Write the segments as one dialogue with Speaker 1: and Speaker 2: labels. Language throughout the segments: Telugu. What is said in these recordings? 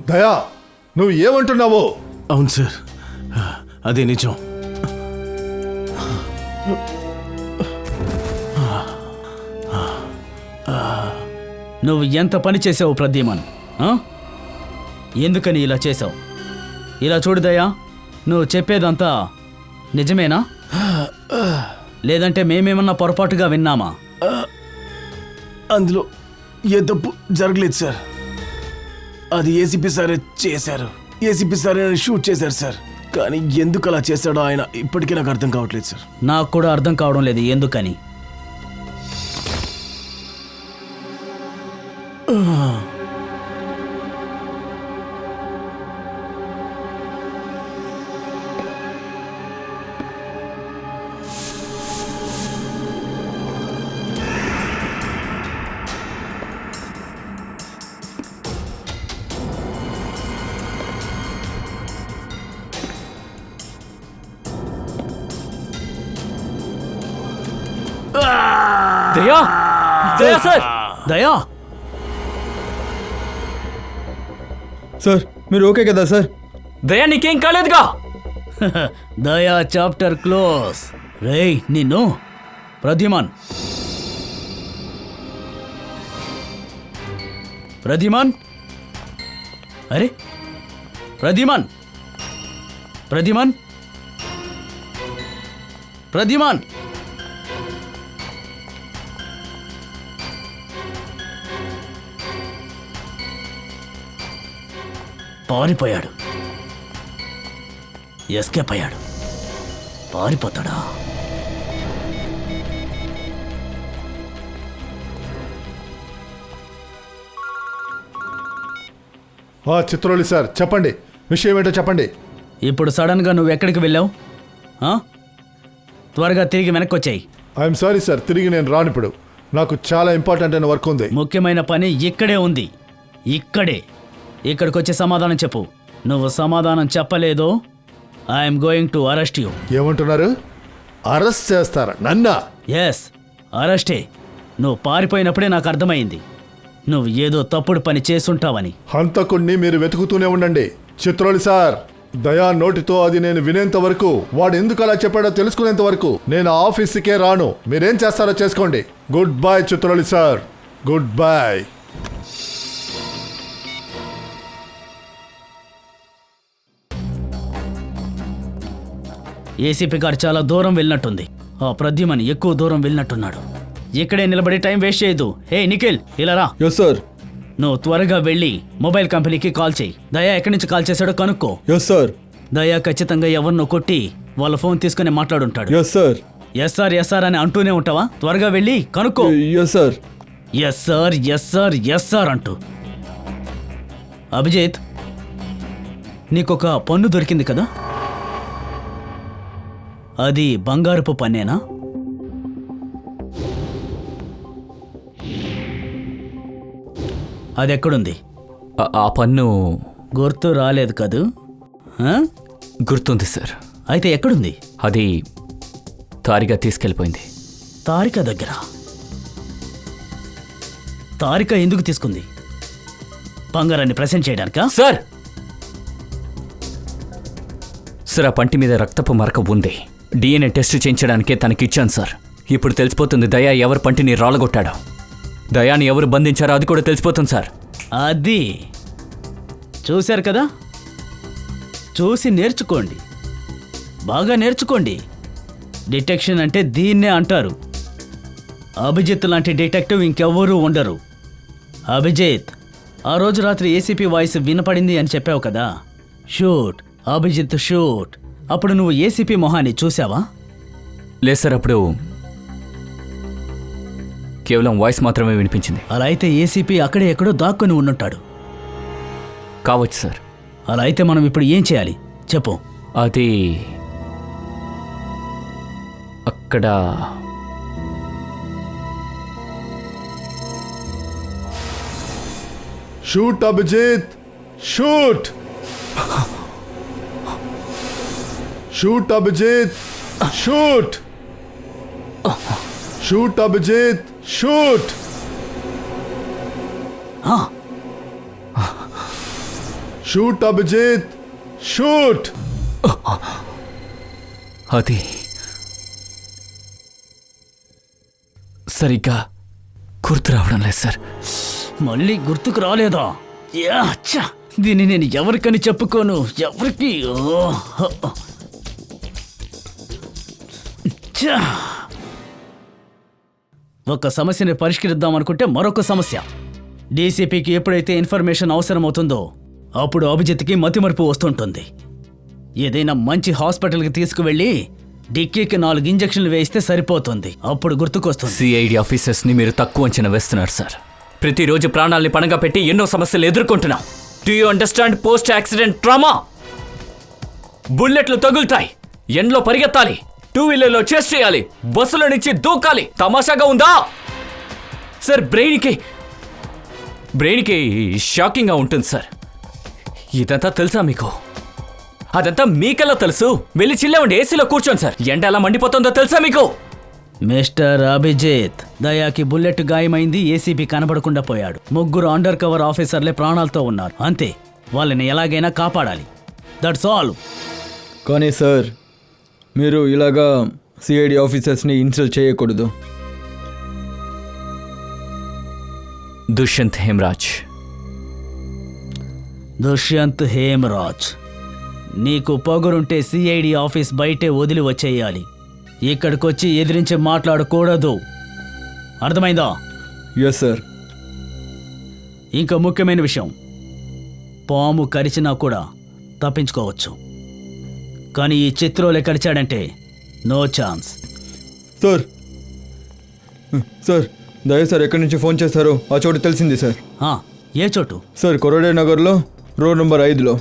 Speaker 1: దయా, నువ్వు ఏమంటున్నావు?
Speaker 2: అవును సార్, అదే నిజం.
Speaker 3: నువ్వు ఎంత పని చేసావు ప్రద్యుమన్? ఎందుకని ఇలా చేసావు? ఇలా చూడుదయ్యా, నువ్వు చెప్పేదంతా నిజమేనా, లేదంటే మేమేమన్నా పొరపాటుగా విన్నామా?
Speaker 2: అందులో ఏ తప్పు జరగలేదు సార్. అది ఏసీపీ సారే చేశారు. ఏసీపీ సారే షూట్ చేశారు సార్. కానీ ఎందుకు అలా చేశాడో ఆయన ఇప్పటికీ నాకు అర్థం కావట్లేదు సార్.
Speaker 3: నాకు కూడా అర్థం కావడం లేదు ఎందుకని. దయా, దయా సార్, దయా
Speaker 4: సార్, మీరు ఓకే కదా సార్?
Speaker 3: దయా నీకేం కాలేదుగా? దయా చాప్టర్ క్లోజ్. రేయ్ నిన్ను ప్రద్యుమన్, ప్రద్యుమన్, అరే ప్రద్యుమన్, ప్రద్యుమన్, ప్రద్యుమన్. పారిపోయాడు, ఎస్కేప్ అయ్యాడు. పారిపోతాడా?
Speaker 1: చిత్రోలి సార్, చెప్పండి, విషయం ఏంటో చెప్పండి.
Speaker 3: ఇప్పుడు సడన్గా నువ్వు ఎక్కడికి వెళ్ళావు? త్వరగా తిరిగి వెనక్కి వచ్చాయి.
Speaker 1: ఐఎమ్ సారీ సార్, తిరిగి నేను రాను. ఇప్పుడు నాకు చాలా ఇంపార్టెంట్ అయిన వర్క్ ఉంది.
Speaker 3: ముఖ్యమైన పని ఇక్కడే ఉంది, ఇక్కడే. ఇక్కడికి వచ్చే సమాధానం చెప్పు. నువ్వు సమాధానం చెప్పలేదో I'm going to arrest you.
Speaker 1: ఏమంటున్నారు? అరెస్ట్ చేస్తారా నన్నా?
Speaker 3: ఎస్, అరెస్టే. నువ్వు పారిపోయినప్పుడే నాకు అర్థమైంది నువ్వు ఏదో తప్పుడు పని చేసుంటావని.
Speaker 1: హంతకుణ్ణి మీరు వెతుకుతూనే ఉండండి చిత్రోలి సార్. దయా నోటితో అది నేను వినేంత వరకు, వాడు ఎందుకు అలా చెప్పాడో తెలుసుకునేంత వరకు నేను ఆఫీస్కే రాను. మీరేం చేస్తారో చేసుకోండి. Goodbye Chitroli sir, goodbye.
Speaker 3: ACP గారు చాలా దూరం వెళ్ళినట్టుంది. ఆ ప్రద్యుమన్ ఎక్కువ దూరం వెళ్ళినట్టున్నాడు. ఇక్కడే నిలబడి టైం వేస్ట్ చేయొద్దు. హే నిఖిల్, ఇలా రా.
Speaker 4: Yes sir.
Speaker 3: నువ్వు త్వరగా వెళ్ళి మొబైల్ కంపెనీకి కాల్ చేయి. దయా ఎక్కడి నుంచి కాల్ చేశాడో కనుక్కో.
Speaker 4: Yes sir.
Speaker 3: దయా ఖచ్చితంగా ఎవరినో కొట్టి వాళ్ళ ఫోన్ తీసుకుని మాట్లాడుంటాడు.
Speaker 4: Yes sir.
Speaker 3: Yes sir, yes sir అని అంటూనే ఉంటావా? త్వరగా వెళ్ళి కనుక్కో.
Speaker 4: Yes sir.
Speaker 3: Yes sir, yes sir, yes sir అంటూ. అభిజిత్, నీకొక పన్ను దొరికింది కదా? అది బంగారపు పన్నేనా? అది ఎక్కడుంది?
Speaker 5: ఆ పన్ను
Speaker 3: గుర్తు రాలేదు కదూ?
Speaker 5: గుర్తుంది సార్.
Speaker 3: అయితే ఎక్కడుంది?
Speaker 5: అది తారిక తీసుకెళ్ళిపోయింది.
Speaker 3: తారిక దగ్గర? తారిక ఎందుకు తీసుకుంది? బంగారాన్ని ప్రెజెంట్ చేయడానికా?
Speaker 5: సార్, సార్ ఆ పంటి మీద రక్తపు మరక ఉంది. DNA టెస్ట్ చేయించడానికే తనకిచ్చాను సార్. ఇప్పుడు తెలిసిపోతుంది దయా ఎవరు పంటిని రాళ్ళగొట్టాడో. దయాని ఎవరు బంధించారో అది కూడా తెలిసిపోతుంది సార్.
Speaker 3: అది చూశారు కదా, చూసి నేర్చుకోండి, బాగా నేర్చుకోండి. డిటెక్షన్ అంటే దీన్నే అంటారు. అభిజిత్ లాంటి డిటెక్టివ్ ఇంకెవ్వరూ ఉండరు. అభిజిత్, ఆ రోజు రాత్రి ఏసీపీ వాయిస్ వినపడింది అని చెప్పావు కదా. Shoot Abhijit, shoot. అప్పుడు నువ్వు ఏసీపీ మొహాన్ని చూసావా?
Speaker 5: లేదు సార్, అప్పుడు కేవలం వాయిస్ మాత్రమే వినిపించింది.
Speaker 3: అలా అయితే ఏసీపీ అక్కడే ఎక్కడో దాక్కుని ఉండుంటాడు.
Speaker 5: కావచ్చు సార్.
Speaker 3: అలా అయితే మనం ఇప్పుడు ఏం చేయాలి చెప్పు.
Speaker 5: అది అక్కడ
Speaker 1: shoot Abhijit, shoot. Shoot Abhijit, shoot. Shoot Abhijit, shoot. Shoot Abhijit, shoot.
Speaker 5: అది సరిగ్గా గుర్తు రావడం లేదు సార్.
Speaker 3: మళ్ళీ గుర్తుకు రాలేదా? యా, ఛ! దీన్ని నేను ఎవరికని చెప్పుకోను, ఎవరికి. ఛ! ఒక సమస్యని పరిష్కరిద్దాం అనుకుంటే మరొక సమస్య. డీసీపీకి ఎప్పుడైతే ఇన్ఫర్మేషన్ అవసరం అవుతుందో అప్పుడు అభిజిత్కి మతిమరుపు వస్తుంటుంది. ఏదైనా మంచి హాస్పిటల్కి తీసుకువెళ్ళి డిక్కీకి 4 ఇంజెక్షన్లు వేయిస్తే సరిపోతుంది. అప్పుడు గుర్తుకొస్తుంది.
Speaker 5: సిఐడి ఆఫీసర్స్ని మీరు తక్కువ అంచనా వేస్తున్నారు సార్. ప్రతిరోజు ప్రాణాల్ని పణంగా పెట్టి ఎన్నో సమస్యలు ఎదుర్కొంటున్నాం. Do you understand post accident trauma? బుల్లెట్లు తగులుతాయి, ఎండ్లో పరిగెత్తాలి, 2 వీలర్లో చేస్ చేయాలి, బస్సుల నుంచి దూకాలి. తమాషాగా ఉందా సార్? బ్రెయిన్కి షాకింగ్గా ఉంటుంది సార్. ఇదంతా తెలుసా మీకు? అదంతా మీకెలా తెలుసు? వెళ్ళి చిల్లవండి, ఏసీలో కూర్చోండి సార్. ఎండ ఎలా మండిపోతుందో తెలుసా మీకు?
Speaker 3: మిస్టర్ అభిజిత్, దయాకి బుల్లెట్ గాయమైంది, ఏసీపీ కనబడకుండా పోయాడు. 3 అండర్ కవర్ ఆఫీసర్లే ప్రాణాలతో ఉన్నారు. అంతే, వాళ్ళని ఎలాగైనా కాపాడాలి. That's all.
Speaker 4: కానీ సార్, మీరు ఇలాగా సిఐడి ఆఫీసర్స్ని ఇన్సల్ట్ చేయకూడదు.
Speaker 5: దుష్యంత్ హేమరాజ్.
Speaker 3: దుష్యంత్ హేమరాజ్, నీకు పొగరుంటే సిఐడి ఆఫీస్ బయటే వదిలి వచ్చేయాలి. ఇక్కడికొచ్చి ఎదిరించి మాట్లాడకూడదు, అర్థమైందా?
Speaker 4: Yes sir.
Speaker 3: ఇంకా ముఖ్యమైన విషయం, పాము కరిచినా కూడా తప్పించుకోవచ్చు, కానీ ఈ చిత్రోలే కరిచాడంటే no chance.
Speaker 4: Sir, sir, Daya sir ఎక్కడి నుంచి ఫోన్ చేశారో ఆ చోటు తెలిసింది సార్.
Speaker 3: ఏ చోటు?
Speaker 4: సార్, కొరడే నగర్లో రోడ్ నెంబర్ 5లో.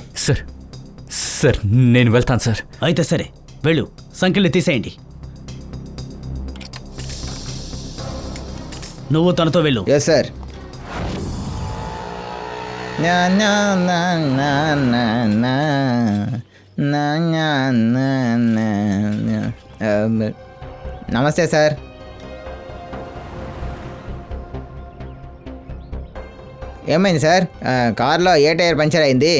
Speaker 5: సార్ నేను వెళ్తాను సార్.
Speaker 3: అయితే సరే, వెళ్ళు, సంఖ్యలు తీసేయండి. నువ్వు తనతో వెళ్ళు.
Speaker 6: Yes sir. నా నా నా నా నా నా నా నా నా నా నా. నమస్తే సార్. ఏమైంది సార్? కార్లో ఏ టైర్ పంచర్ అయింది?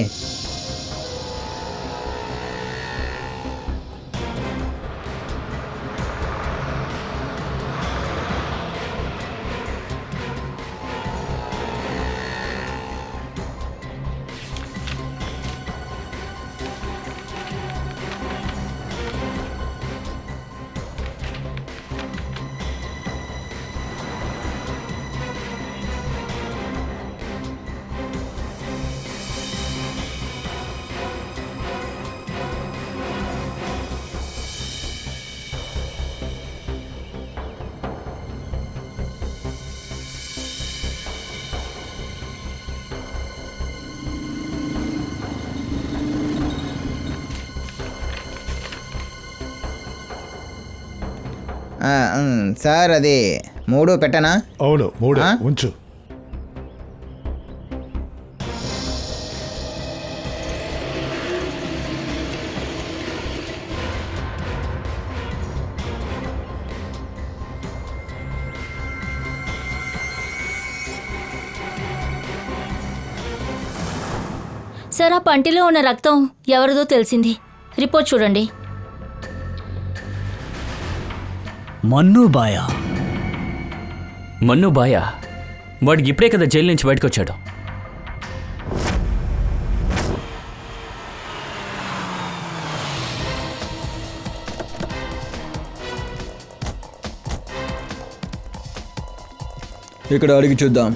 Speaker 6: సార్, అది 3 పెట్టనా?
Speaker 1: అవును, 3 ఉంచు.
Speaker 7: సార్, ఆ పంటిలో ఉన్న రక్తం ఎవరిదో తెలిసింది. రిపోర్ట్ చూడండి.
Speaker 3: మన్నుబాయా?
Speaker 5: మన్నుబాయా? వాడికి ఇప్పుడే కదా జైలు నుంచి బయటకు వచ్చాడు.
Speaker 4: ఇక్కడ అడిగి చూద్దాం.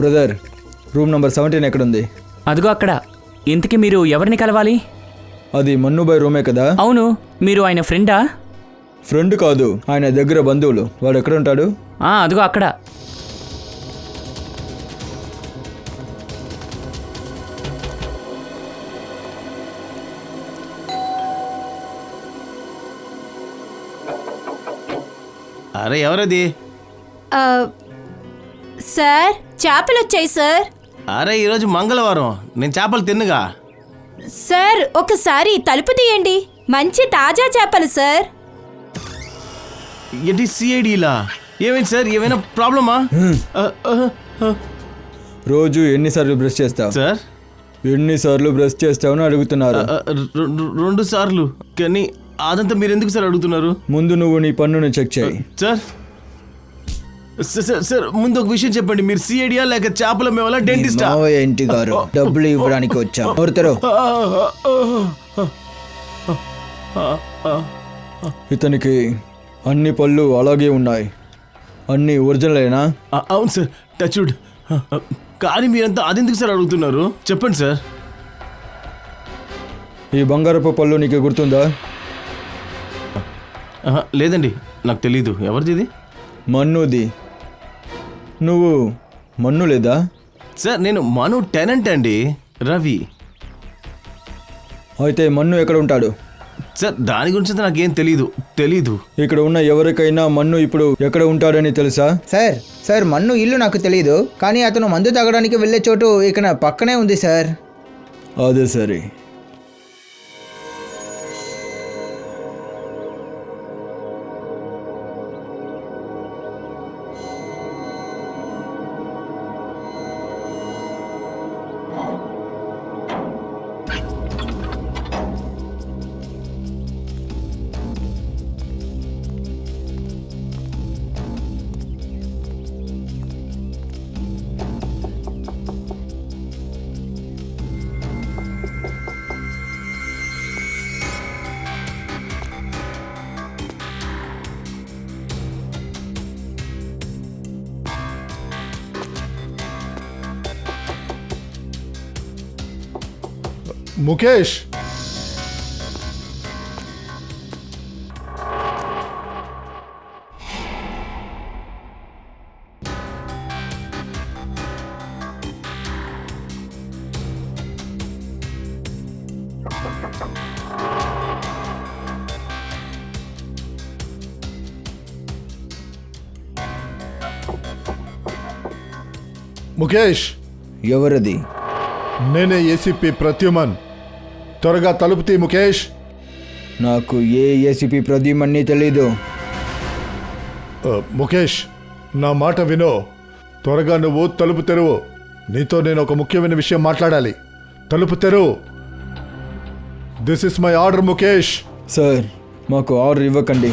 Speaker 4: బ్రదర్, రూమ్ నెంబర్ 17 ఎక్కడుంది?
Speaker 5: అదిగో అక్కడ. ఇంతకీ మీరు ఎవరిని కలవాలి?
Speaker 4: అది మన్నుబాయ్ రూమే కదా?
Speaker 5: అవును. మీరు ఆయన ఫ్రెండా?
Speaker 4: ఫ్రెండ్ కాదు, ఆయన దగ్గర బంధువులు. వాడు ఎక్కడ ఉంటాడు?
Speaker 5: అదిగో అక్కడ.
Speaker 2: అరే, ఎవరది?
Speaker 7: సార్, చేపలు వచ్చాయి సార్.
Speaker 2: అరే, ఈరోజు మంగళవారం, నేను చేపలు తిన్నుగా.
Speaker 7: సార్, ఒకసారి తలుపు తీయండి. మంచి తాజా చేపలు సార్.
Speaker 2: ఏంటి సిఐడిలా? ఏమైంది సార్? ఏమైనా ప్రాబ్లమా?
Speaker 4: రోజు ఎన్నిసార్లు బ్రష్ చేస్తావు?
Speaker 2: సార్
Speaker 4: ఎన్నిసార్లు బ్రష్ చేస్తావని అడుగుతున్నారు.
Speaker 2: 2 సార్లు. కానీ అదంతా మీరు ఎందుకు సార్ అడుగుతున్నారు?
Speaker 4: ముందు నువ్వు నీ పన్నును చెక్ చేయి.
Speaker 2: సార్ సార్ ముందు ఒక విషయం చెప్పండి. మీరు సిఐడియా లేక చేపల మేవలా డెంటిస్టా?
Speaker 6: మావయ్య ఇంటి గారు డబ్బులు ఇవ్వడానికి వచ్చాం. ఎవరుతారు?
Speaker 4: ఇతనికి అన్ని పళ్ళు అలాగే ఉన్నాయి. అన్ని ఒరిజినలేనా?
Speaker 2: అవును సార్, టచ్వుడ్. కానీ మీరంతా అదెందుకు సార్ అడుగుతున్నారు? చెప్పండి సార్.
Speaker 4: ఈ బంగారపు పళ్ళు నీకు గుర్తుందా?
Speaker 2: లేదండి, నాకు తెలీదు. ఎవరిది ఇది?
Speaker 4: మన్నుది. నువ్వు మన్ను లేదా?
Speaker 2: సార్ నేను మను టెనెంట్ అండి, రవి.
Speaker 4: అయితే మన్ను ఎక్కడ ఉంటాడు?
Speaker 2: సార్ దాని గురించి నాకేం తెలీదు.
Speaker 4: ఇక్కడ ఉన్న ఎవరికైనా మన్ను ఇప్పుడు ఎక్కడ ఉంటాడని తెలుసా?
Speaker 6: సార్ మన్ను ఇల్లు నాకు తెలియదు, కానీ అతను మందు తాగడానికి వెళ్ళే చోటు ఇక్కడ పక్కనే ఉంది సార్.
Speaker 4: అదే సరే.
Speaker 1: ముఖేష్, ముఖేష్,
Speaker 6: ఎవరది?
Speaker 1: నేనే ఏసీపీ ప్రత్యుమన్. త్వరగా తలుపు తీ ముఖేష్.
Speaker 6: నాకు ఏ ఏసీపీ ప్రద్యుమన్ని తెలీదు.
Speaker 1: ముఖేష్, నా మాట వినో. త్వరగా నువ్వు తలుపు తెరువు. నీతో నేను ఒక ముఖ్యమైన విషయం మాట్లాడాలి. తలుపు తెరువు. This is my order Mukesh.
Speaker 4: Sir, మాకు ఆర్డర్ ఇవ్వకండి.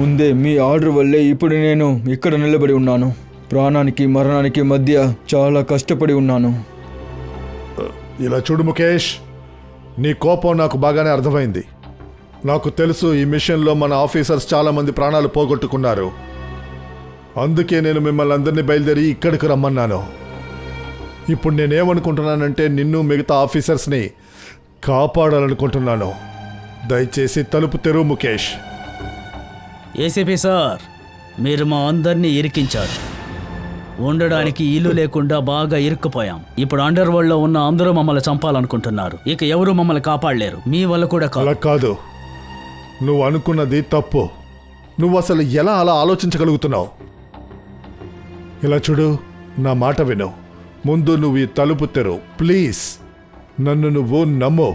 Speaker 4: ముందే మీ ఆర్డర్ వల్లే ఇప్పుడు నేను ఇక్కడ నిలబడి ఉన్నాను. ప్రాణానికి మరణానికి మధ్య చాలా కష్టపడి ఉన్నాను.
Speaker 1: ఇలా చూడు ముఖేష్, నీ కోపం నాకు బాగానే అర్థమైంది. నాకు తెలుసు ఈ మిషన్లో మన ఆఫీసర్స్ చాలామంది ప్రాణాలు పోగొట్టుకున్నారు. అందుకే నేను మిమ్మల్ని అందరినీ బయలుదేరి ఇక్కడికి రమ్మన్నాను. ఇప్పుడు నేనేమనుకుంటున్నానంటే నిన్ను మిగతా ఆఫీసర్స్ని కాపాడాలనుకుంటున్నాను. దయచేసి తలుపు తెరువు ముఖేష్.
Speaker 3: ఏసీపీ సార్, మీరు మా అందరినీ ఇరికించారు. ఉండడానికి ఇల్లు లేకుండా బాగా ఇరుక్కుపోయాం. ఇప్పుడు అండర్ వరల్డ్ లో ఉన్న అందరూ మమ్మల్ని చంపాలనుకుంటున్నారు. ఇక ఎవరు మమ్మల్ని కాపాడలేరు. మీ వల్ల కూడా
Speaker 1: అలా కాదు. నువ్వు అనుకున్నది తప్పు. నువ్వు అసలు ఎలా అలా ఆలోచించగలుగుతున్నావు? ఇలా చూడు, నా మాట విను. ముందు నువ్వు ఈ తలుపు తెరు ప్లీజ్. నన్ను నువ్వు నమ్ము.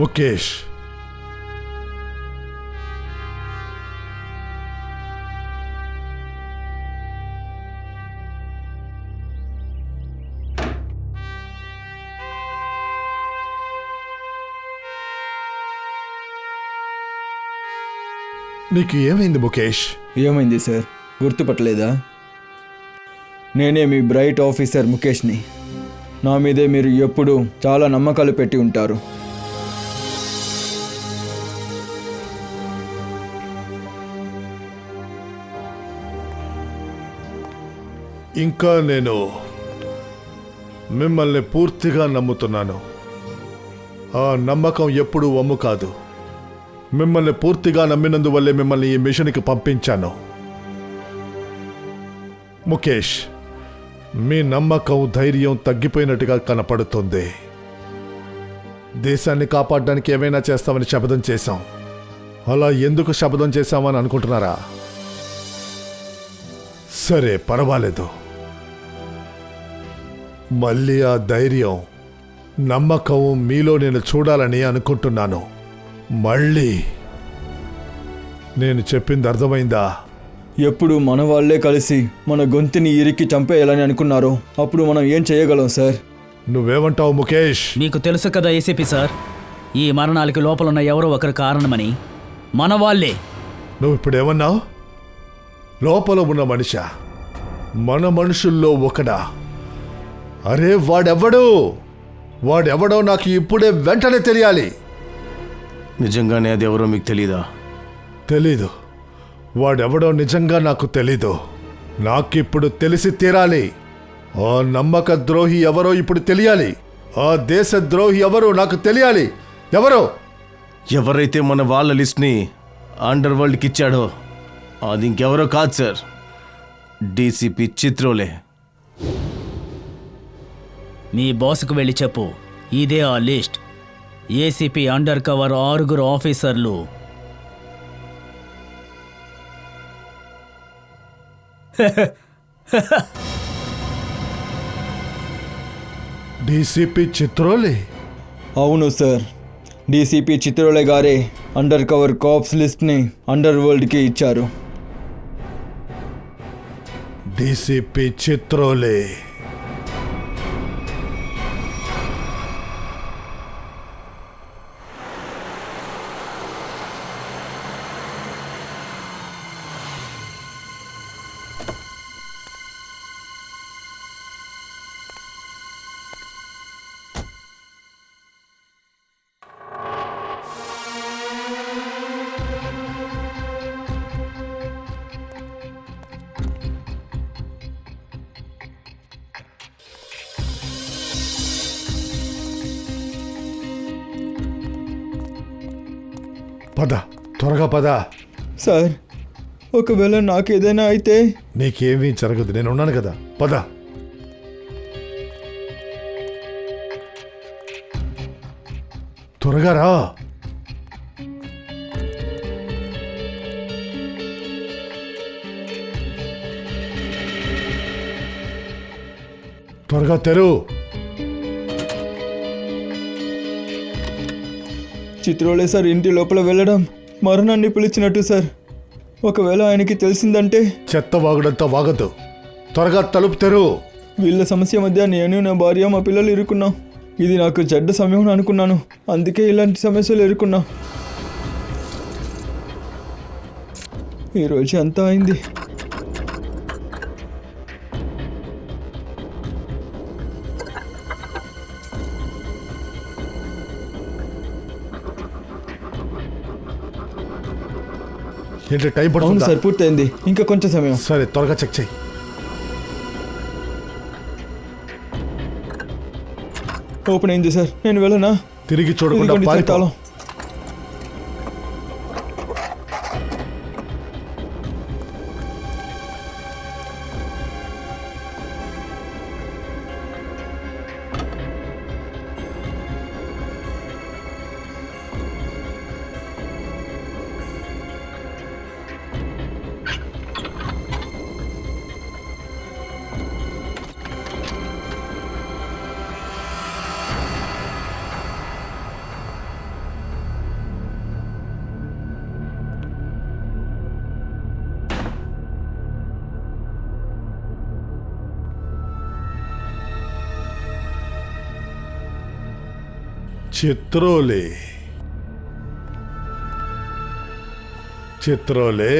Speaker 1: ముఖేష్, నీకు ఏమైంది ముఖేష్?
Speaker 4: ఏమైంది సార్? గుర్తుపట్టలేదా? నేనే మీ బ్రైట్ ఆఫీసర్ ముఖేష్ని. నా మీదే మీరు ఎప్పుడు చాలా నమ్మకాలు పెట్టి ఉంటారు.
Speaker 1: ఇంకా నేను మిమ్మల్ని పూర్తిగా నమ్ముతున్నాను. ఆ నమ్మకం ఎప్పుడూ వమ్ము కాదు. మిమ్మల్ని పూర్తిగా నమ్మినందువల్లే మిమ్మల్ని ఈ మిషన్కి పంపించాను. ముఖేష్, మీ నమ్మకం ధైర్యం తగ్గిపోయినట్టుగా కనపడుతుంది. దేశాన్ని కాపాడడానికి ఏమైనా చేస్తామని శపథం చేశాం. అలా ఎందుకు శపథం చేశామని అనుకుంటున్నారా? సరే, పర్వాలేదు. మళ్ళీ ఆ ధైర్యం, నమ్మకం మీలో నేను చూడాలని అనుకుంటున్నాను. మళ్ళీ నేను చెప్పింది అర్థమైందా?
Speaker 4: ఎప్పుడు మన వాళ్ళే కలిసి మన గొంతుని ఇరికి చంపేయాలని అనుకున్నారో అప్పుడు మనం ఏం చేయగలం సార్?
Speaker 1: నువ్వేమంటావు ముఖేష్?
Speaker 3: మీకు తెలుసు కదా ఏసీపీ సార్, ఈ మరణాలకి లోపలున్న ఎవరో ఒకరు కారణమని. మన వాళ్ళే.
Speaker 1: నువ్వు ఇప్పుడేమన్నావు? లోపల ఉన్న మనిషా? మన మనుషుల్లో ఒకడా? అరే, వాడెవడో నాకు ఇప్పుడే వెంటనే తెలియాలి.
Speaker 2: నిజంగానే అది ఎవరో మీకు తెలీదా?
Speaker 1: తెలీదు. వాడెవడో నిజంగా నాకు తెలీదు. నాకిప్పుడు తెలిసి తీరాలి. ఆ నమ్మక ద్రోహి ఎవరో ఇప్పుడు తెలియాలి. ఆ దేశ ద్రోహి ఎవరో నాకు తెలియాలి.
Speaker 2: ఎవరైతే మన వాళ్ళ లిస్ట్ని అండర్ వరల్డ్కి ఇచ్చాడో అది ఇంకెవరో కాదు సార్, డీసీపీ చిత్రోలే.
Speaker 3: మీ బాస్కు వెళ్ళి చెప్పు, ఇదే ఆ లిస్ట్. ఏసీపీ అండర్ కవర్ 6 ఆఫీసర్లు.
Speaker 1: డీసీపీ చిత్రోలే?
Speaker 4: అవును సార్, డీసీపీ చిత్రోలే గారే అండర్ కవర్ కాప్స్ లిస్ట్ని అండర్ వరల్డ్కి ఇచ్చారు.
Speaker 1: డీసీపీ చిత్రోలే. పద, త్వరగా పద.
Speaker 4: సార్, ఒకవేళ నాకేదైనా అయితే?
Speaker 1: నీకేమీ జరగదు, నేను ఉన్నాను కదా. పద. త్వరగా రా. త్వరగా తెరు.
Speaker 4: చిత్రోలే సార్ ఇంటి లోపల వెళ్ళడం మరణాన్ని పిలిచినట్టు సార్. ఒకవేళ ఆయనకి తెలిసిందంటే?
Speaker 1: చెత్త వాగుడంతా వాగద్దు. త్వరగా తలుపు తెరు.
Speaker 4: వీళ్ళ సమస్య మధ్య నేను, నా భార్య, మా పిల్లలు ఇరుక్కున్నాం. ఇది నాకు చెడ్డ సమయం అనుకున్నాను, అందుకే ఇలాంటి సమస్యలు ఇరుక్కున్నాం. ఈరోజు అంతా అయింది.
Speaker 1: ఏంటి టైం
Speaker 4: అవును
Speaker 1: పడుతుంది?
Speaker 4: సార్, పూర్తయింది. ఇంకా కొంచెం సమయం.
Speaker 1: సరే, త్వరగా చెక్ చేయి.
Speaker 4: ఓపెన్ అయింది సార్. నేను వెళ్ళనా?
Speaker 1: తిరిగి చూడకుండా
Speaker 4: ఇదిగోండి సార్
Speaker 1: పారిపో.
Speaker 4: తాళం.
Speaker 1: చిత్రోలే. చిత్రోలే.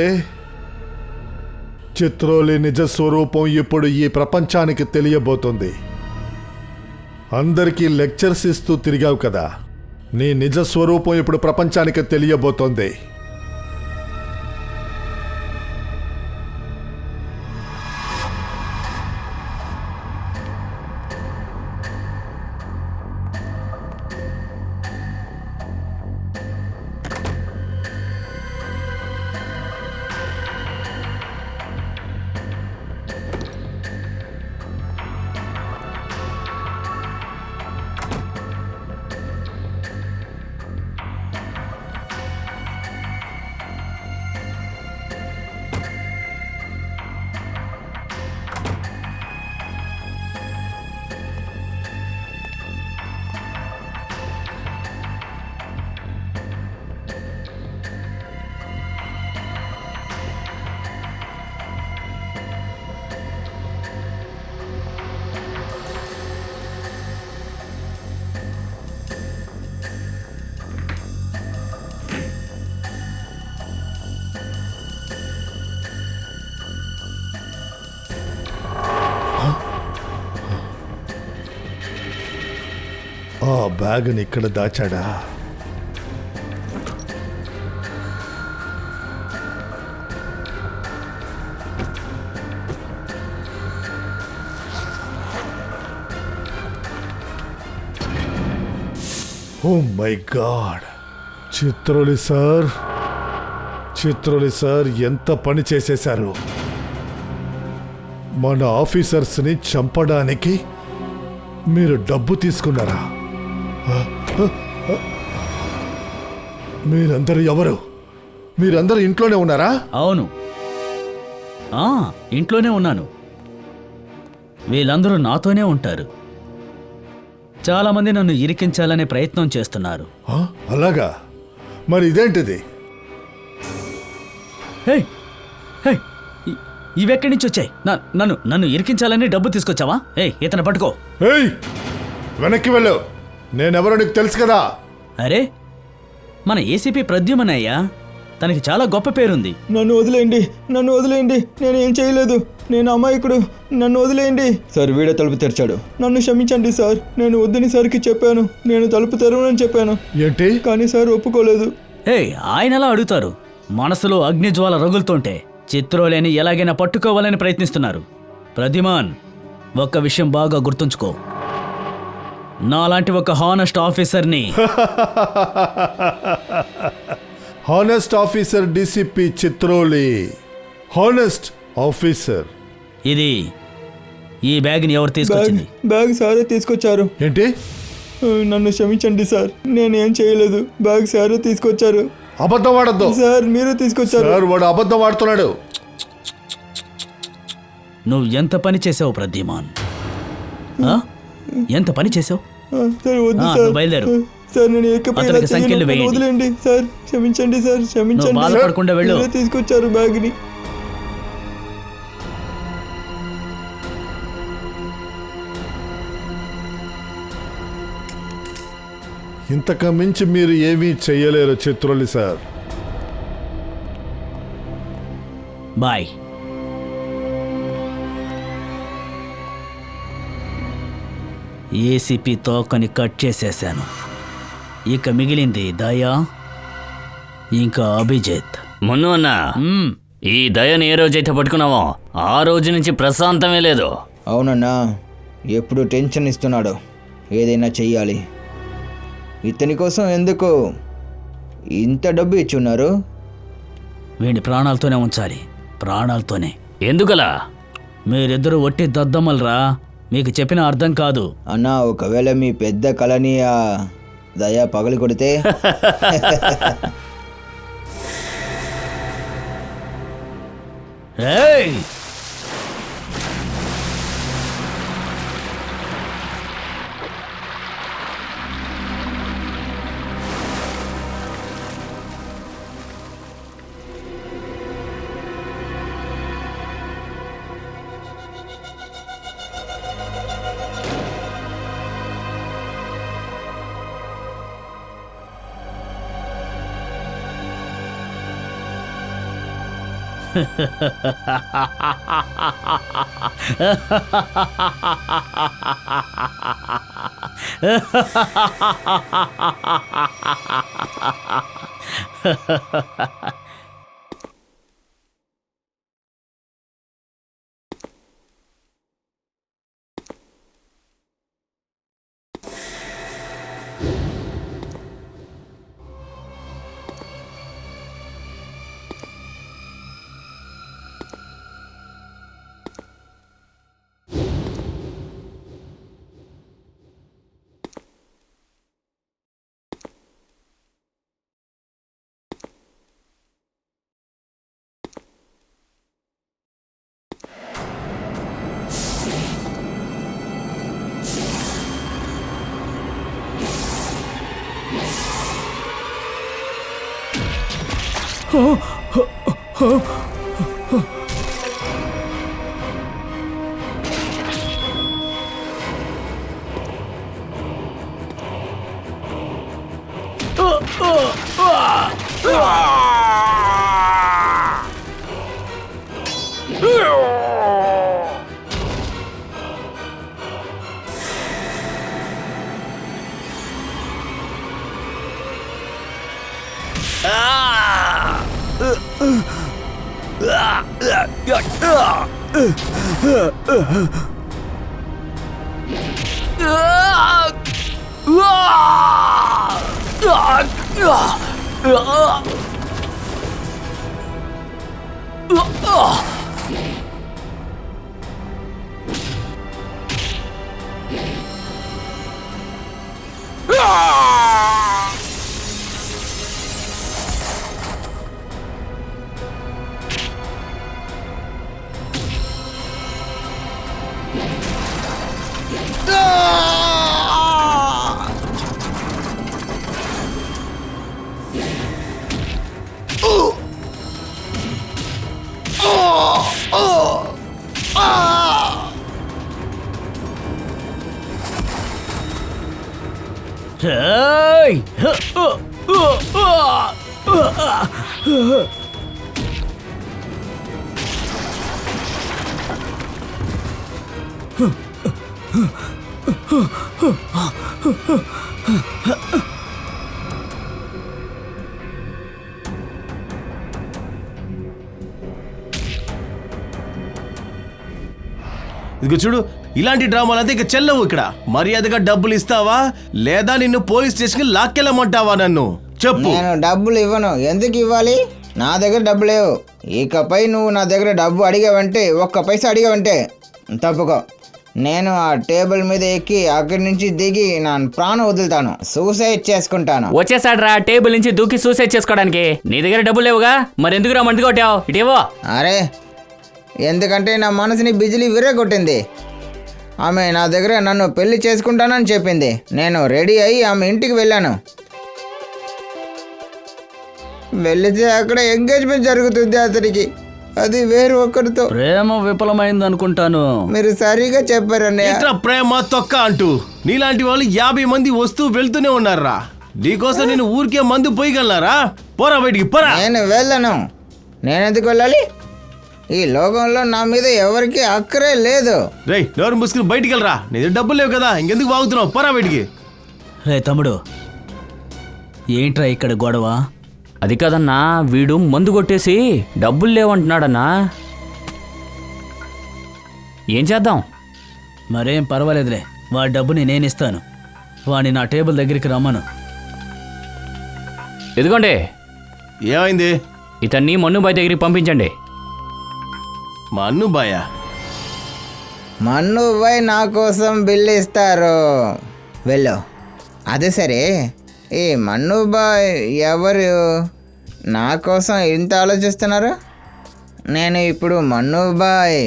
Speaker 1: చిత్రోలే నిజ స్వరూపం ఇప్పుడు ఈ ప్రపంచానికి తెలియబోతుంది. అందరికీ లెక్చర్స్ ఇస్తూ తిరిగావు కదా, నీ నిజ స్వరూపం ఇప్పుడు ప్రపంచానికి తెలియబోతోంది. బ్యాగ్ని ఇక్కడ దాచాడా? Oh my God! Chitroli sir ఎంత పని చేసేశారు! మన ఆఫీసర్స్ని చంపడానికి మీరు డబ్బు తీసుకున్నారా? మీరందరూ ఎవరు? మీరందరూ ఇంట్లోనే ఉన్నారా?
Speaker 3: అవును, ఇంట్లోనే ఉన్నాను. వీళ్ళందరూ నాతోనే ఉంటారు. చాలామంది నన్ను ఇరికించాలనే ప్రయత్నం చేస్తున్నారు.
Speaker 1: అలాగా? మరి ఇదేంటిది?
Speaker 3: హే హే ఇవెక్కడి నుంచి వచ్చాయి? నన్ను ఇరికించాలని డబ్బు తీసుకొచ్చావా? ఇతను పట్టుకో.
Speaker 1: ఏయ్, వెనక్కి వెళ్ళు. నేనెవరో నీకు తెలుసు కదా.
Speaker 3: అరే, మన ఏసీపీ ప్రద్యుమన్ అయ్యా. తనకి చాలా గొప్ప పేరుంది.
Speaker 4: నన్ను వదిలేయండి, నేను ఏం చేయలేదు, నేను అమాయకుడు, నన్ను వదిలేయండి. సార్ వీడే తలుపు తెరిచాడు, నన్ను క్షమించండి సార్. నేను వద్దని సార్కి చెప్పాను, నేను తలుపు తెరవనని చెప్పాను.
Speaker 1: ఏంటి?
Speaker 4: కానీ సార్ ఒప్పుకోలేదు.
Speaker 3: ఆయన ఎలా అడుగుతారు? మనసులో అగ్నిజ్వాల రగులుతుంటే చిత్రోలేని ఎలాగైనా పట్టుకోవాలని ప్రయత్నిస్తున్నారు. ప్రద్యుమన్, ఒక్క విషయం బాగా గుర్తుంచుకో. నాలాంటి ఒక హానెస్ట్ ఆఫీసర్ని
Speaker 1: honest officer DCP Chitroli. Honest officer.
Speaker 3: ఈ బ్యాగ్ని ఎవరు తీసుకొచ్చింది?
Speaker 4: బ్యాగ్ సారే తీసుకొచ్చారు.
Speaker 1: ఏంటి?
Speaker 4: నన్ను క్షమించండి సార్, నేనేం చేయలేదు. బ్యాగ్ సారే తీసుకొచ్చారు.
Speaker 1: అబద్ధం ఆడద్దు
Speaker 4: సార్, మీరు తీసుకొచ్చారు.
Speaker 1: సార్, వాడు అబద్ధం ఆడుతున్నాడు.
Speaker 3: నువ్వు ఎంత పని చేసావు ప్రద్యుమన్? ఎంత పని చేసావు?
Speaker 4: సార్ వద్దు సార్,
Speaker 3: నువ్వు బయలుదేరు.
Speaker 4: సార్ నేను ఎక్కపోయి
Speaker 3: అతనికి సంఖ్యలు వేయండి.
Speaker 4: వదిలేండి సార్, క్షమించండి సార్, క్షమించండి.
Speaker 3: నువ్వు బాధపడకుండా వెళ్ళు.
Speaker 4: మీరే తీసుకొచ్చారు బ్యాగ్ని.
Speaker 1: ఇంతకు మించి మీరు ఏమీ చెయ్యలేరు చిత్రోలి సార్.
Speaker 3: బాయ్. ఏసీపీ తోకని కట్ చేసేశాను. ఇక మిగిలింది దయా, ఇంకా అభిజిత్.
Speaker 8: మున్ను అన్నా, ఈ దయని ఏ రోజైతే పట్టుకున్నావో ఆ రోజు నుంచి ప్రశాంతమే లేదు.
Speaker 6: అవునన్నా, ఎప్పుడు టెన్షన్ ఇస్తున్నాడు. ఏదైనా చెయ్యాలి. ఇతని కోసం ఎందుకు ఇంత డబ్బు ఇచ్చున్నారు?
Speaker 3: వీడి ప్రాణాలతోనే ఉంచాలి, ప్రాణాలతోనే.
Speaker 8: ఎందుకలా?
Speaker 3: మీరిద్దరూ ఒట్టి దద్దమ్మలరా, మీకు చెప్పిన అర్థం కాదు.
Speaker 6: అన్నా, ఒకవేళ మీ పెద్ద కళని ఆ దయా పగలి కొడితే?
Speaker 3: ఏయ్! Hey!
Speaker 2: ఇదిగో చూడు, ఇలాంటి డ్రామాలంతా ఇక చెల్లవు ఇక్కడ. మర్యాదగా డబ్బులు ఇస్తావా లేదా నిన్ను పోలీస్ స్టేషన్కి లాక్కెళ్ళమంటావా? నన్ను చెప్పు.
Speaker 6: నేను డబ్బులు ఇవ్వను. ఎందుకు ఇవ్వాలి? నా దగ్గర డబ్బు లేవు. ఇకపై నువ్వు నా దగ్గర డబ్బు అడిగావంటే, ఒక్క పైసా అడిగావంటే తప్పుకో. నేను ఆ టేబుల్ మీద ఎక్కి అక్కడి నుంచి దిగి నా ప్రాణం వదులుతాను. సూసైడ్ చేసుకుంటాను.
Speaker 5: వచ్చేసాడ్రా టేబుల్ నుంచి దూకి సూసైడ్ చేసుకోవడానికి. నీ దగ్గర డబ్బులు లేవుగా, మరి ఎందుకురా మంది కొట్టావు? ఇటేవో.
Speaker 6: అరే, ఎందుకంటే నా మనసుని బిజిలీ విర్రగొట్టింది. ఆమె నా దగ్గర నన్ను పెళ్లి చేసుకుంటానని చెప్పింది. నేను రెడీ అయ్యి ఆమె ఇంటికి వెళ్ళాను. వెళితే అక్కడ ఎంగేజ్మెంట్ జరుగుతుంది అతనికి. అది వేరు ఒక్కరితో.
Speaker 3: ప్రేమ విఫలమైంది అనుకుంటాను.
Speaker 6: మీరు సరిగా చెప్పారన్నయ్య.
Speaker 2: ఇట్లా ప్రేమ తొక్క అంటూ నీలాంటి వాళ్ళు 50 మంది వస్తూ వెళ్తూనే ఉన్నారా? నీకోసం నేను ఊరికే మందు పోయగలనారా? పోరా బయటికి, పోరా.
Speaker 6: నేను వెళ్ళను. నేనెందుకు వెళ్ళాలి? ఈ లోకంలో నా మీద ఎవరికి అక్కరే లేదు.
Speaker 2: రేయ్, నోరు మూసుకుని బయటికి వెళ్ళరా. నీ దగ్గర డబ్బులు లేవు కదా, ఇంకెందుకు వాగుతున్నావు? పోరా బయటికి.
Speaker 3: రే తమ్ముడు, ఏంట్రా ఇక్కడ గొడవ?
Speaker 5: అది కాదన్నా, వీడు మందు కొట్టేసి డబ్బులు లేవంటున్నాడన్నా. ఏం చేద్దాం?
Speaker 3: మరేం పర్వాలేదులే, వాడి డబ్బుని నేనిస్తాను. వాడిని నా టేబుల్ దగ్గరికి రమ్మను.
Speaker 5: ఎదుగోండి,
Speaker 2: ఏమైంది?
Speaker 5: ఇతన్ని మన్నుబాయ్ దగ్గరికి పంపించండి.
Speaker 2: మా అన్నుబాయ
Speaker 6: మన్నుబాయ్ నా కోసం బిల్లు ఇస్తారు. వెళ్ళు. అదే సరే, ఈ మన్నుబాయ్ ఎవరు? నా కోసం ఇంత ఆలోచిస్తున్నారు? నేను ఇప్పుడు మన్నుబాయ్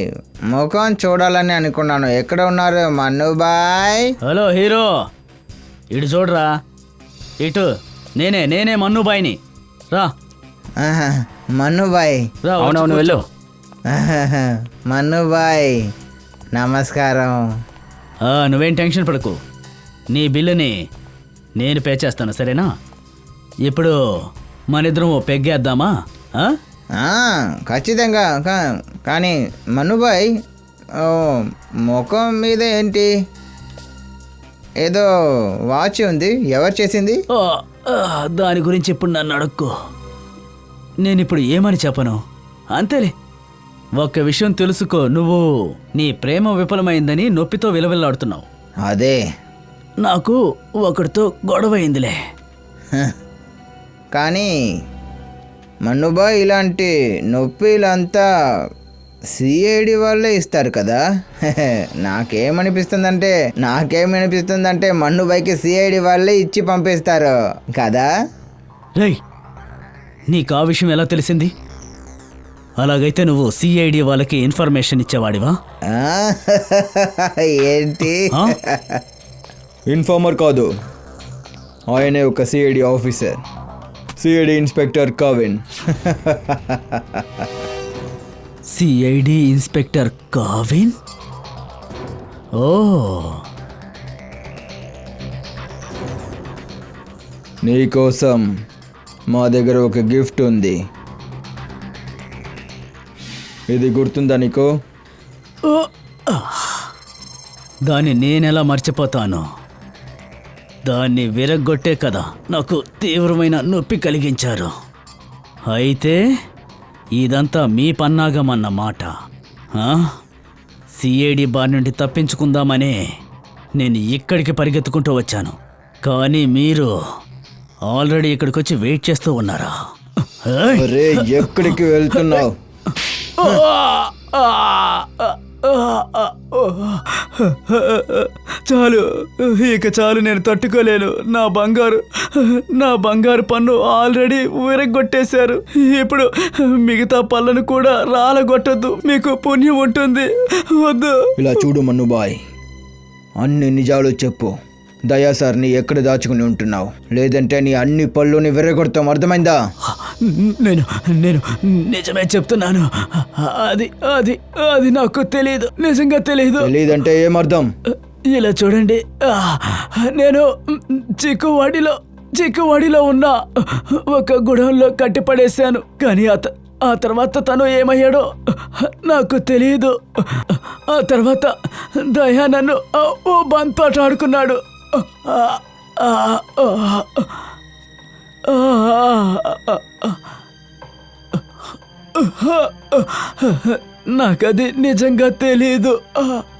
Speaker 6: ముఖం చూడాలని అనుకున్నాను. ఎక్కడ ఉన్నారు మన్నుబాయ్?
Speaker 3: హలో హీరో, ఇటు చూడరా. ఇటు నేనే మన్నుబాయిని. రా.
Speaker 6: ఆహా, మన్నుబాయ్.
Speaker 3: రా,
Speaker 5: అవునవును, వెళ్ళు.
Speaker 6: ఆహాహా, మన్నుబాయ్ నమస్కారం.
Speaker 3: నువ్వేం టెన్షన్ పడకు. నీ బిల్లుని నేను పే చేస్తాను, సరేనా? ఇప్పుడు మనిద్దరం ఓ పెగ్గేద్దామా?
Speaker 6: ఖచ్చితంగా. కానీ మన్నుబాయ్, ముఖం మీద ఏంటి ఏదో వాచ్ ఉంది? ఎవరు చేసింది?
Speaker 3: దాని గురించి ఇప్పుడు నన్ను అడుక్కో. నేను ఇప్పుడు ఏమని చెప్పను. అంతేలే, ఒక్క విషయం తెలుసుకో. నువ్వు నీ ప్రేమ విఫలమైందని నొప్పితో విలవిల్లాడుతున్నావు.
Speaker 6: అదే
Speaker 3: నాకు ఒకరితో గొడవ అయిందిలే.
Speaker 6: కానీ మన్నుబాయ్, ఇలాంటి నొప్పిలంతా సిఐడి వాళ్ళే ఇస్తారు కదా. నాకేమనిపిస్తుందంటే మన్నుబాయ్కి సిఐడి వాళ్ళే ఇచ్చి పంపిస్తారు కదా.
Speaker 3: రేయ్, నీకు ఆ విషయం ఎలా తెలిసింది? అలాగైతే నువ్వు సిఐడి వాళ్ళకి ఇన్ఫర్మేషన్ ఇచ్చేవాడివా?
Speaker 6: ఏంటి?
Speaker 4: ఇన్ఫార్మర్ కాదు, ఆయనే ఒక CID officer. CID inspector Kavin.
Speaker 3: CID inspector Kavin? Oh,
Speaker 4: నీకోసం మా దగ్గర ఒక గిఫ్ట్ ఉంది. ఇది గుర్తుందా నీకు?
Speaker 3: దాన్ని నేనెలా మర్చిపోతాను? దాన్ని విరగ్గొట్టే కదా నాకు తీవ్రమైన నొప్పి కలిగించారు. అయితే ఇదంతా మీ పన్నాగమన్నమాట. సిఐడి బార్ నుండి తప్పించుకుందామనే నేను ఇక్కడికి పరిగెత్తుకుంటూ వచ్చాను, కానీ మీరు ఆల్రెడీ ఇక్కడికి వచ్చి వెయిట్ చేస్తూ ఉన్నారా? ఏయ్!
Speaker 4: అరే ఎక్కడికి వెళ్తున్నావు?
Speaker 3: చాలు, ఇక చాలు, నేను తట్టుకోలేను. నా బంగారు పన్ను ఆల్రెడీ విరగొట్టేశారు. ఇప్పుడు మిగతా పళ్ళను కూడా రాలగొట్టద్దు, మీకు పుణ్యం ఉంటుంది. వద్దు.
Speaker 4: ఇలా చూడు మన్నుబాయ్, అన్ని నిజాలు చెప్పు. దయా సార్ని ఎక్కడ దాచుకుని ఉంటున్నావు? లేదంటే నీ అన్ని పళ్ళుని విరగొడతాం, అర్థమైందా?
Speaker 3: నేను నిజమే చెప్తున్నాను. అది అది అది నాకు తెలియదు, నిజంగా తెలియదు.
Speaker 4: తెలియదంటే ఏమర్థం?
Speaker 3: ఇలా చూడండి, నేను చిక్కువాడిలో ఉన్న ఒక గుడంలో కట్టిపడేశాను, కానీ ఆ తర్వాత తను ఏమయ్యాడో నాకు తెలియదు. ఆ తర్వాత దయా నన్ను ఓ బంతాట ఆడుకున్నాడు. నాకది నిజంగా తెలీదు.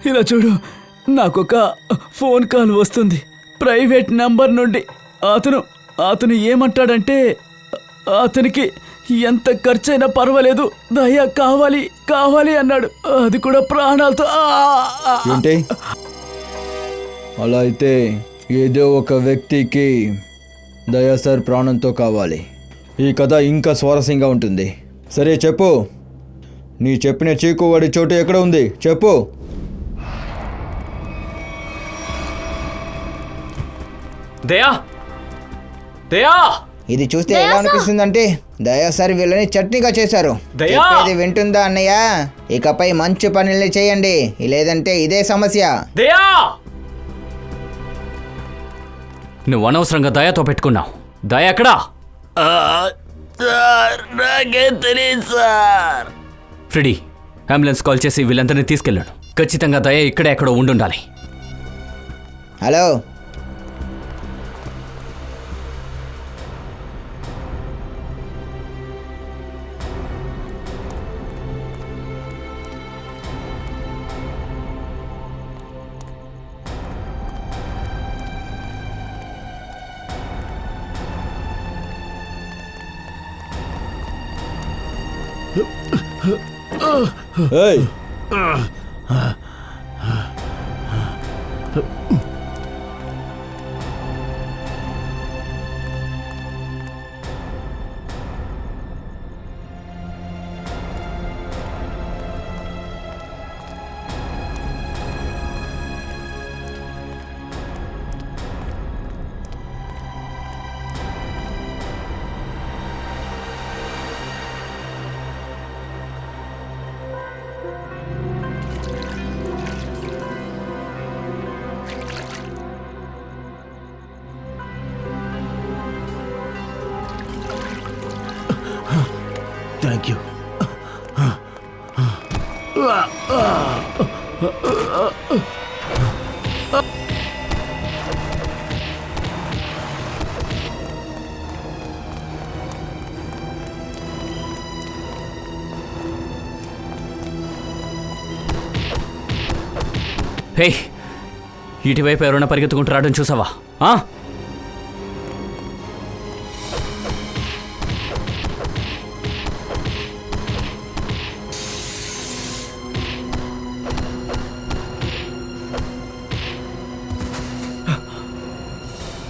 Speaker 3: ఇలా చూడు, నాకొక ఫోన్ కాల్ వస్తుంది ప్రైవేట్ నంబర్ నుండి. అతను ఏమంటాడంటే, అతనికి ఎంత ఖర్చైనా పర్వాలేదు, దయ కావాలి అన్నాడు. అది కూడా ప్రాణాలతో.
Speaker 4: ఏంటి? అలా అయితే ఏదో ఒక వ్యక్తికి దయా సార్ ప్రాణంతో కావాలి. ఈ కథ ఇంకా స్వారస్యంగా ఉంటుంది. సరే చెప్పు, నీ చెప్పిన చీకువాడి చోటు ఎక్కడ ఉంది చెప్పు.
Speaker 5: దయా దయా
Speaker 6: ఇది చూస్తే ఎలా అనిపిస్తుందంటే దయా సార్ వీళ్ళని చట్నీగా చేశారు.
Speaker 5: దయా!
Speaker 6: చెప్పేది వింటుందా అన్నయ్య? ఇకపై మంచి పనుల్ని చేయండి, లేదంటే ఇదే సమస్య.
Speaker 5: దయా! నువ్వు అనవసరంగా దయాతో పెట్టుకున్నావు. దయ ఎక్కడా?
Speaker 8: సార్ నాకేం తెలియదు సార్.
Speaker 5: ఫ్రెడీ, అంబులెన్స్ కాల్ చేసి వీళ్ళందరినీ తీసుకెళ్ళాడు. ఖచ్చితంగా దయ ఇక్కడే ఎక్కడో ఉండుండాలి.
Speaker 6: హలో,
Speaker 4: ఏయ్,
Speaker 2: థ్యాంక్ యూ.
Speaker 5: హే, ఇటువైపు ఎవరైనా పరిగెత్తుకుంటూ రావడం చూసావా?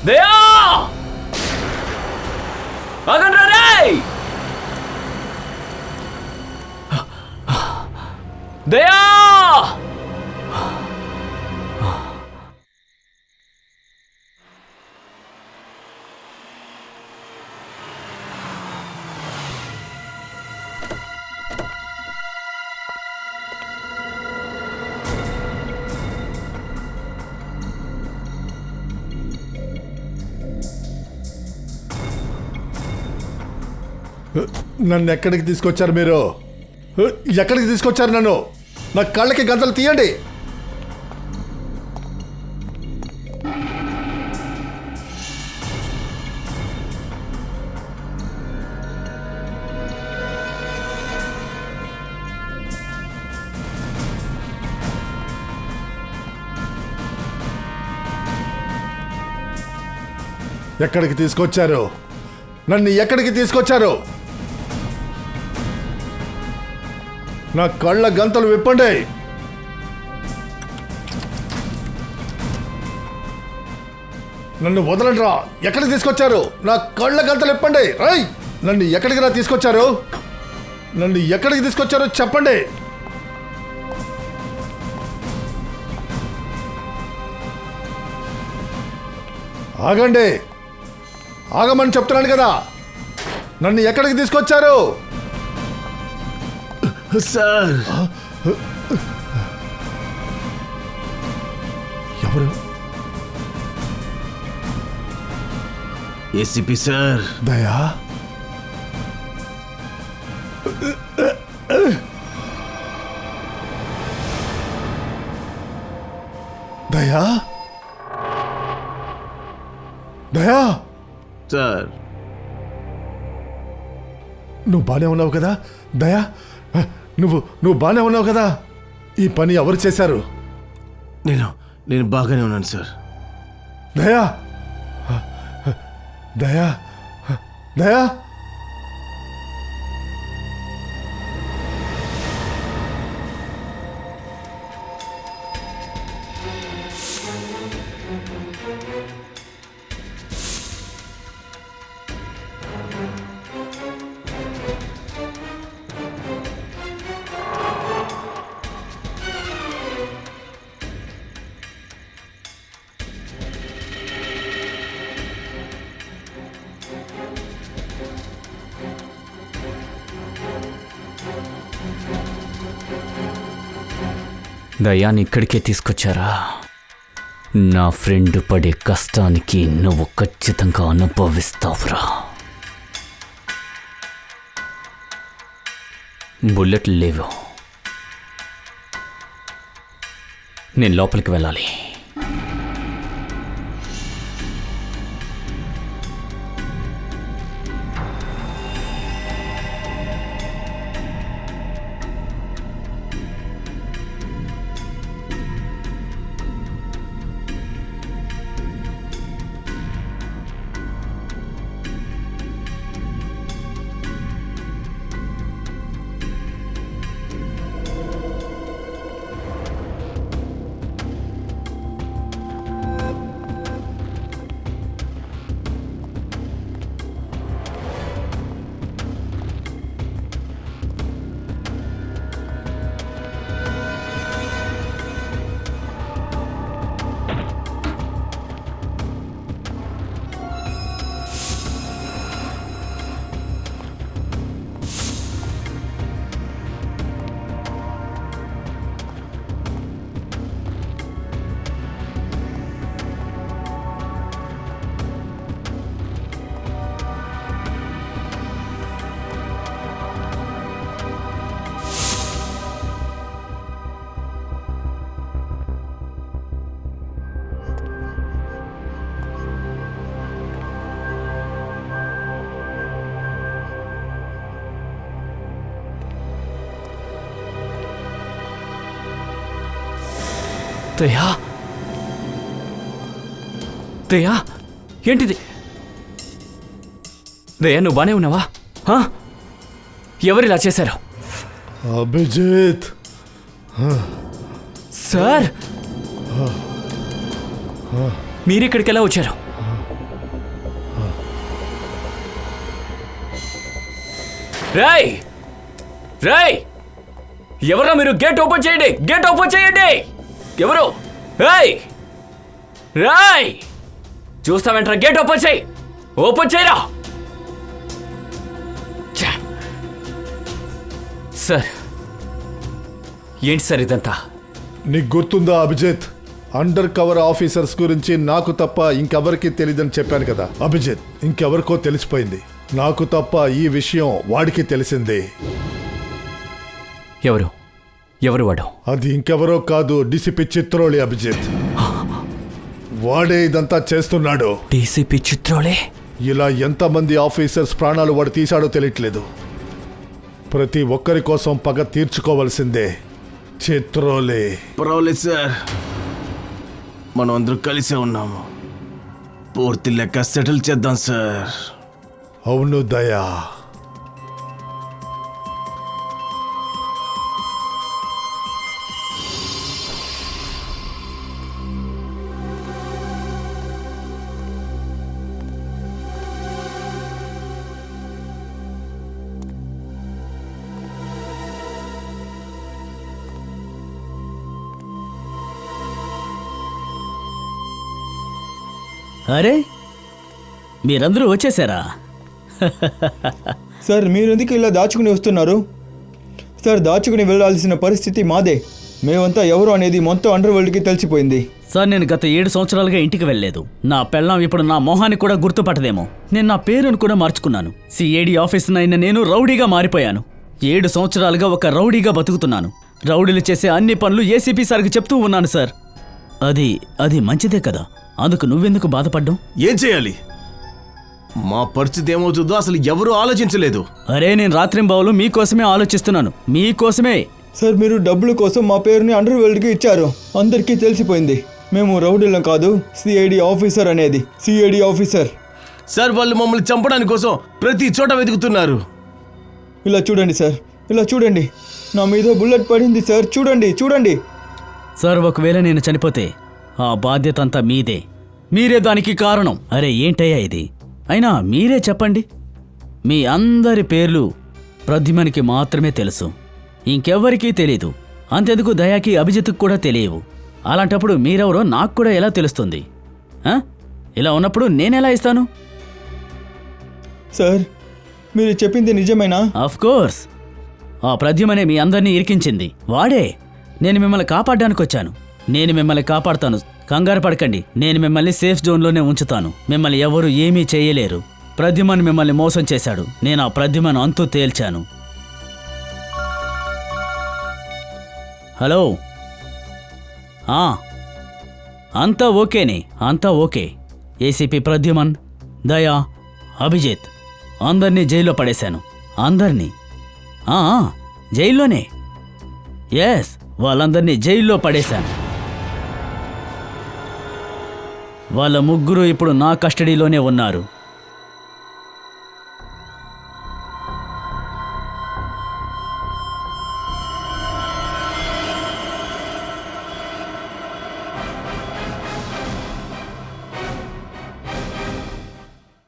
Speaker 5: దయా! ఆగండ్రా రేయ్! దయా!
Speaker 1: నన్ను ఎక్కడికి తీసుకొచ్చారు మీరు? ఎక్కడికి తీసుకొచ్చారు నన్ను? నా కళ్ళకి గంతలు తీయండి. ఎక్కడికి తీసుకొచ్చారు? నన్ను ఎక్కడికి తీసుకొచ్చారు? నా కళ్ళ గంతలు విప్పండి. నన్ను వదలండి రా. ఎక్కడికి తీసుకొచ్చారు? నా కళ్ళ గంతలు విప్పండి. రై, నన్ను ఎక్కడికి రా తీసుకొచ్చారు? నన్ను ఎక్కడికి తీసుకొచ్చారో చెప్పండి. ఆగండి, ఆగమని చెప్తున్నాను కదా. నన్ను ఎక్కడికి తీసుకొచ్చారు?
Speaker 2: సార్,
Speaker 1: ఎవరు?
Speaker 2: ACP sir.
Speaker 1: దయా? దయా? దయా,
Speaker 2: సార్,
Speaker 1: నువ్వు బానే ఉన్నావు కదా? దయా, నువ్వు బానే ఉన్నావు కదా? ఈ పని ఎవరు చేశారు?
Speaker 2: నేను బాగానే ఉన్నాను సార్.
Speaker 1: దయా, దయా, దయా.
Speaker 5: దయాన్ని ఇక్కడికే తీసుకొచ్చారా? నా ఫ్రెండ్ పడే కష్టానికి నువ్వు ఖచ్చితంగా అనుభవిస్తావురా. బుల్లెట్లు లేవు. నేను లోపలికి వెళ్ళాలి. దయా, దయా, ఏంటిది? దయా, నువ్వు బానే ఉన్నావా? ఎవరు ఇలా చేశారు?
Speaker 1: అభిజిత్.
Speaker 5: సార్, మీరిక్కడికి ఎలా వచ్చారు? రాయ్, రాయ్, ఎవరో మీరు? గేట్ ఓపెన్ చేయండి, గేట్ ఓపెన్ చేయండి. ఎవరు? రాయ్, రాయ్, చూస్తావేంట్రా? గేట్ ఓపెన్ చేయి, ఓపెన్ చేయరా. సార్, ఏంటి సార్ ఇదంతా?
Speaker 1: నీకు గుర్తుందా అభిజిత్? అండర్ కవర్ ఆఫీసర్స్ గురించి నాకు తప్ప ఇంకెవరికి తెలియదని చెప్పాను కదా అభిజిత్. ఇంకెవరికో తెలిసిపోయింది. నాకు తప్ప ఈ విషయం వాడికి తెలిసింది.
Speaker 5: ఎవరు? ఎవరు వాడు?
Speaker 1: అది ఇంకెవరో కాదు, డీసీపీ చిత్రోళి అభిజిత్. వాడే ఇదంతా చేస్తున్నాడు.
Speaker 5: డీసీపీ చిత్రోళే?
Speaker 1: ఇలా ఎంతమంది ఆఫీసర్స్ ప్రాణాలు వాడు తీశాడో తెలియట్లేదు. ప్రతి ఒక్కరి కోసం పగ తీర్చుకోవాల్సిందే. చిత్రోలే.
Speaker 2: పర్వాలేదు సార్, మనం అందరూ కలిసే ఉన్నాము. పూర్తి లెక్క సెటిల్ చేద్దాం సార్.
Speaker 1: అవును దయా.
Speaker 3: అరే మీరందరూ వచ్చేసారా?
Speaker 4: సార్ మీరెందుకు ఇలా దాచుకుని వస్తున్నారు? సార్ దాచుకుని వెళ్ళాల్సిన పరిస్థితి మాదే. మేమంతా ఎవరు అనేది మొత్తం అండర్ వరల్డ్కి తెలిసిపోయింది.
Speaker 3: సార్ నేను గత 7 సంవత్సరాలుగా ఇంటికి వెళ్ళలేదు. నా పెళ్ళాం ఇప్పుడు నా మొహాన్ని కూడా గుర్తుపట్టదేమో. నేను నా పేరును కూడా మార్చుకున్నాను. సిఐడి ఆఫీసర్ అయిన నేను రౌడీగా మారిపోయాను. 7 సంవత్సరాలుగా ఒక రౌడీగా బతుకుతున్నాను. రౌడీలు చేసే అన్ని పనులు ఏసీపీ సార్కి చెప్తూ ఉన్నాను సార్. అది మంచిదే కదా, అందుకు నువ్వెందుకు బాధపడ్డావు?
Speaker 2: ఏం చేయాలి? మా పరిస్థితి ఏమవుతుందో అసలు ఎవరూ ఆలోచించలేదు.
Speaker 3: అరే నేను రాత్రింబావులు మీకోసమే ఆలోచిస్తున్నాను, మీకోసమే.
Speaker 4: సార్ మీరు డబ్బుల కోసం మా పేరుని అండర్ వరల్డ్కి ఇచ్చారు. అందరికీ తెలిసిపోయింది. మేము రౌడీలం కాదు, సిఐడి ఆఫీసర్ అనేది. CID officer.
Speaker 2: సార్ వాళ్ళు మమ్మల్ని చంపడానికి కోసం ప్రతి చోట వెతుకుతున్నారు.
Speaker 4: ఇలా చూడండి సార్, ఇలా చూడండి. నా మీద బుల్లెట్ పడింది సార్. చూడండి.
Speaker 3: సార్ ఒకవేళ నేను చనిపోతే ఆ బాధ్యత అంతా మీదే. మీరే దానికి కారణం. అరే ఏంటయ్యా ఇది? అయినా మీరే చెప్పండి. మీ అందరి పేర్లు ప్రద్యుమ్నకి మాత్రమే తెలుసు, ఇంకెవ్వరికీ తెలీదు. అంతెందుకు దయాకి, అభిజిత్కు కూడా తెలియవు. అలాంటప్పుడు మీరెవరో నాకు కూడా ఎలా తెలుస్తుంది? ఇలా ఉన్నప్పుడు నేనెలా ఇస్తాను?
Speaker 4: సార్ మీరు చెప్పింది నిజమేనా?
Speaker 3: కోర్స్. ఆ ప్రద్యుమనే మీ అందరినీ ఇరికించింది వాడే. నేను మిమ్మల్ని కాపాడడానికి వచ్చాను. నేను మిమ్మల్ని కాపాడుతాను, కంగారు పడకండి. నేను మిమ్మల్ని సేఫ్ జోన్లోనే ఉంచుతాను. మిమ్మల్ని ఎవరు ఏమీ చేయలేరు. ప్రద్యుమన్ మిమ్మల్ని మోసం చేశాడు. నేను ఆ ప్రద్యుమన్ అంతు తేల్చాను. హలో, అంతా ఓకేనే, అంతా ఓకే. ఏసీపీ ప్రద్యుమన్, దయా, అభిజిత్ అందరినీ జైల్లో పడేశాను. అందరినీ జైల్లోనే. ఎస్, వాళ్ళందరినీ జైల్లో పడేశాను. వాళ్ళ ముగ్గురు ఇప్పుడు నా కస్టడీలోనే ఉన్నారు.